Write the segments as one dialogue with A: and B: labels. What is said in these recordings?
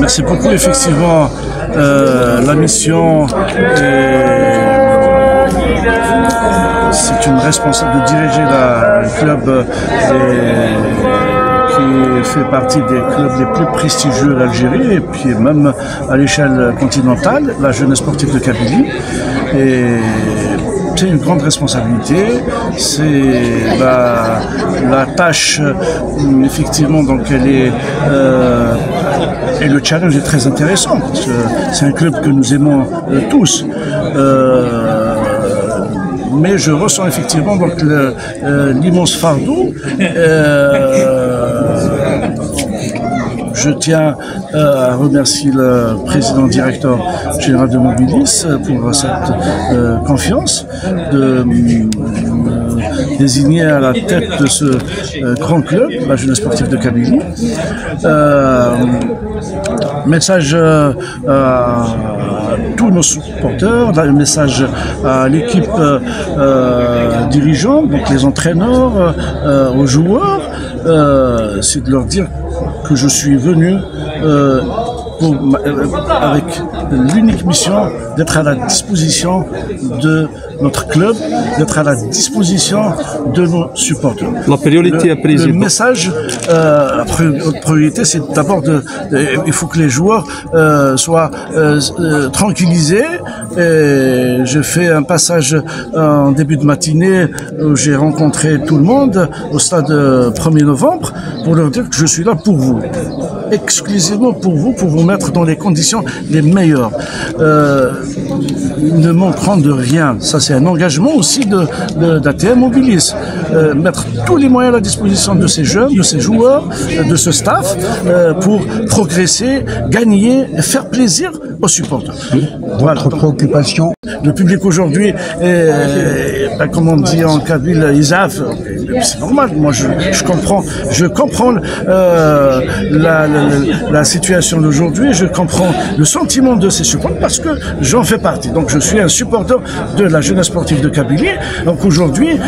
A: Merci beaucoup. Effectivement, la mission c'est une responsable de diriger le club qui fait partie des clubs les plus prestigieux d'Algérie et puis même à l'échelle continentale, la jeunesse sportive de Kabylie. Et c'est une grande responsabilité, c'est la tâche, effectivement, donc elle est, et le challenge est très intéressant, parce que c'est un club que nous aimons tous. Mais je ressens effectivement donc l'immense fardeau. Je tiens à remercier le président directeur général de Mobilis pour cette confiance de désigner à la tête de ce grand club, la jeunesse sportive de Kabylie. Message à tous nos supporters, un message à l'équipe dirigeante, donc les entraîneurs, aux joueurs, c'est de leur dire que je suis venu avec l'unique mission d'être à la disposition de notre club, d'être à la disposition de nos supporters.
B: La priorité est présidente.
A: Le message, la priorité, c'est d'abord il faut que les joueurs soient tranquillisés. Et je fais un passage en début de matinée où j'ai rencontré tout le monde au stade 1er novembre pour leur dire que je suis là pour vous. Exclusivement pour vous mettre dans les conditions les meilleures. Ne manqueront de rien. Ça, c'est un engagement aussi d'ATM Mobilis. Mettre tous les moyens à la disposition de ces jeunes, de ces joueurs, de ce staff, pour progresser, gagner, faire plaisir aux supporters.
C: Votre préoccupation?
A: Le public aujourd'hui, comme on dit en kabyle, Isaf, c'est normal. Moi, je comprends la situation d'aujourd'hui, je comprends le sentiment de ces supporters parce que j'en fais partie. Donc, je suis un supporter de la jeunesse sportive de Kabylie. Donc, aujourd'hui,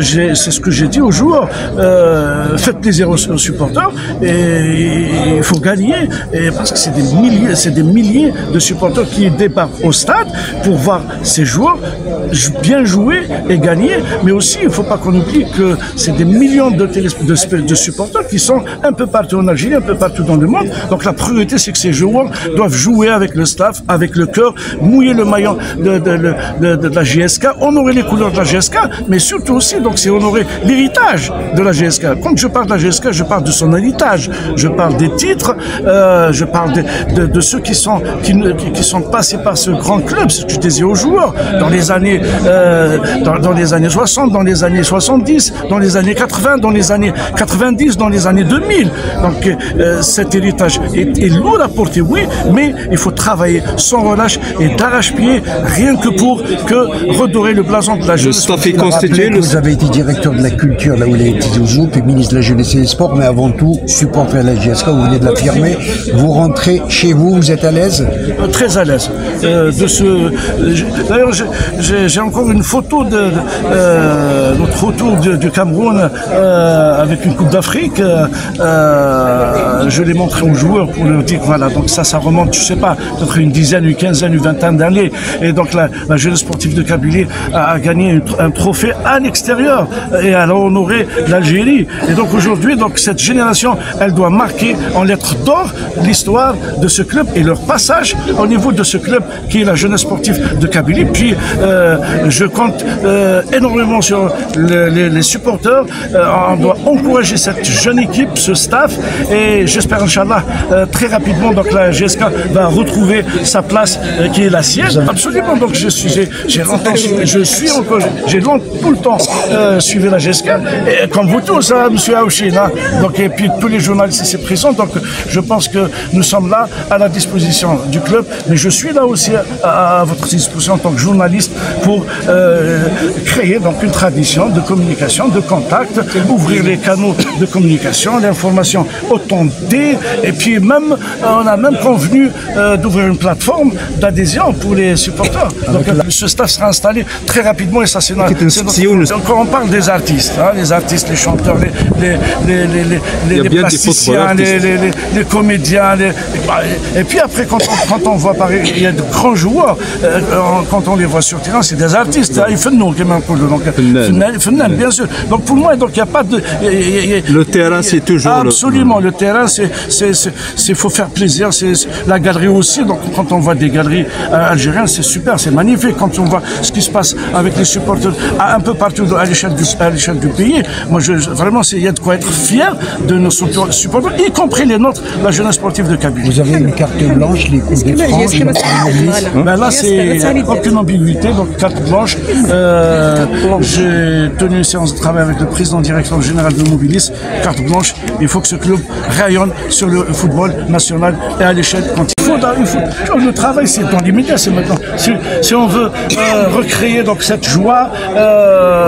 A: c'est ce que j'ai dit aux joueurs. Faites plaisir aux supporters et il faut gagner parce que c'est des milliers de supporters qui débarquent au stade pour voir ces joueurs bien jouer et gagner, mais aussi il ne faut pas qu'on oublie que c'est des millions de supporters qui sont un peu partout en Algérie, un peu partout dans le monde. Donc la priorité, c'est que ces joueurs doivent jouer avec le staff, avec le cœur, mouiller le maillot de la GSK, honorer les couleurs de la GSK, mais surtout aussi, donc c'est honorer l'héritage de la GSK. Quand je parle de la GSK, je parle de son héritage, je parle des titres, je parle de ceux qui sont passés par ce grand club, ce que je disais aux joueurs, dans les années 60, dans les années 70, dans les années 80, dans les années 90, dans les années 2000. Donc cet héritage est lourd à porter, oui, mais il faut travailler sans relâche et d'arrache-pied, rien que pour redorer le blason de la jeunesse.
C: Vous avez été directeur de la culture, là où il a été toujours, puis ministre de la Jeunesse et des Sports, mais avant tout, supporter à la GSK, vous venez de l'affirmer. Vous rentrez chez vous, vous êtes à l'aise?
A: Très à l'aise. D'ailleurs, j'ai encore une photo de notre retour du Cameroun avec une Coupe d'Afrique. Je l'ai montré aux joueurs pour leur dire voilà, donc ça remonte, je sais pas, peut-être une dizaine, une quinzaine, une vingtaine d'années. Et donc la jeunesse sportive de Kabylie a gagné un trophée à l'extérieur et elle a honoré l'Algérie. Et donc aujourd'hui, donc cette génération, elle doit marquer en lettres d'or l'histoire de ce club et leur passage au niveau de ce club qui est la jeunesse sportive de Kabylie. Puis je compte énormément sur les supporters. On doit encourager cette jeune équipe, ce staff, et j'espère, Inch'Allah, très rapidement, donc la GSK va retrouver sa place qui est la sienne. Absolument. Donc j'ai longtemps tout le temps suivi la GSK, et comme vous tous, hein, M. Aouchine, hein, donc, et puis tous les journalistes ici présents. Donc je pense que nous sommes là à la disposition du club, mais je suis là aussi à votre disposition en tant que journaliste pour créer donc une tradition de communication, de contact, ouvrir les canaux de communication, l'information au temps D, et puis même, on a même convenu d'ouvrir une plateforme d'adhésion pour les supporters. Donc ce staff sera installé très rapidement et ça c'est notre... Donc on parle des artistes, hein, les artistes, les chanteurs, les plasticiens, les comédiens, et puis après quand on voit il y a de grands joueurs, quand on les voit sur terrain, c'est des artistes, ils font nous qui donc bien sûr. Donc pour moi, donc il n'y a pas de...
B: Le terrain c'est toujours...
A: Absolument, le terrain c'est faut faire plaisir, c'est la galerie aussi, donc quand on voit des galeries algériennes, c'est super, c'est magnifique, quand on voit ce qui se passe avec les supporters un peu partout à l'échelle du pays, moi vraiment il y a de quoi être fier de nos supporters, y compris les nôtres, la jeunesse sportive de Kabylie.
C: Vous avez une carte blanche, les coups de France,
A: ben là c'est aucune ambiguïté, donc carte blanche. J'ai tenu une séance de travail avec le président directeur général de Mobilis, carte blanche, il faut que ce club rayonne sur le football national et à l'échelle continentale. Le travail c'est dans l'immédiat, c'est maintenant. Si on veut recréer donc cette joie,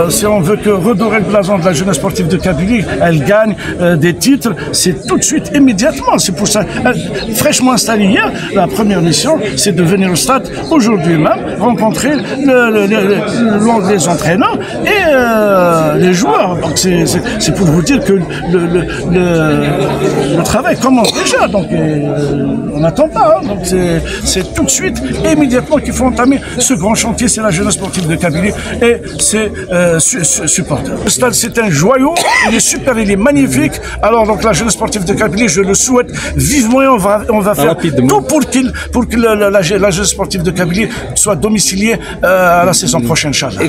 A: si on veut que redorer le blason de la jeunesse sportive de Kabylie, elle gagne des titres, c'est tout de suite, immédiatement. C'est pour ça, fraîchement installé hier, la première mission, c'est de venir au stade aujourd'hui même, rencontrer les entraîneurs et les joueurs. Donc c'est pour vous dire que le travail commence déjà. Donc on n'attend pas. Hein, donc c'est tout de suite, immédiatement qu'il faut entamer ce grand chantier, c'est la jeunesse sportive de Kabylie et ses supporters. Le stade c'est un joyau, il est super, il est magnifique. Alors donc la jeunesse sportive de Kabylie, je le souhaite vivement et on va faire tout pour que la jeunesse sportive de Kabylie soit domiciliée à la saison prochaine, Inch'Allah.